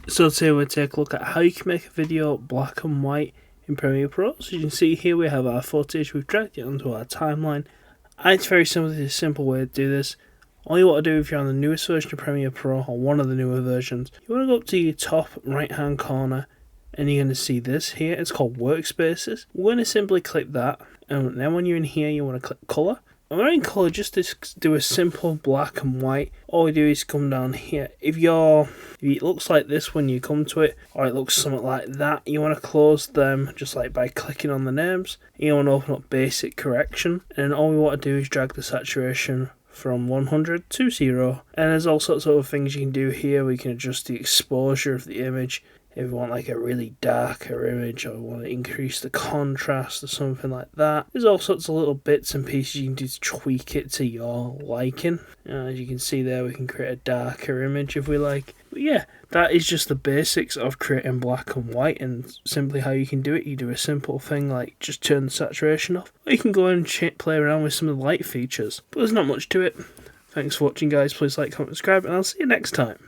So today we'll take a look at how you can make a video black and white in Premiere Pro. So you can see here we have our footage, we've dragged it onto our timeline. And it's very simple way to do this. All you want to do if you're on the newest version of Premiere Pro or one of the newer versions, you want to go up to your top right hand corner and you're going to see this here. It's called Workspaces. We're going to simply click that, and then when you're in here you want to click Color. And when we're in colour, just to do a simple black and white, all we do is come down here. If it looks like this when you come to it, or it looks something like that, you want to close them just like by clicking on the names. You want to open up basic correction, and all we want to do is drag the saturation from 100 to 0. And there's all sorts of other things you can do here. We can adjust the exposure of the image. If you want like a really darker image, or want to increase the contrast or something like that. There's all sorts of little bits and pieces you can do to tweak it to your liking. As you can see there, we can create a darker image if we like. But yeah, that is just the basics of creating black and white, and simply how you can do it. You do a simple thing like just turn the saturation off, or you can go and play around with some of the light features. But there's not much to it. Thanks for watching, guys. Please like, comment, subscribe, and I'll see you next time.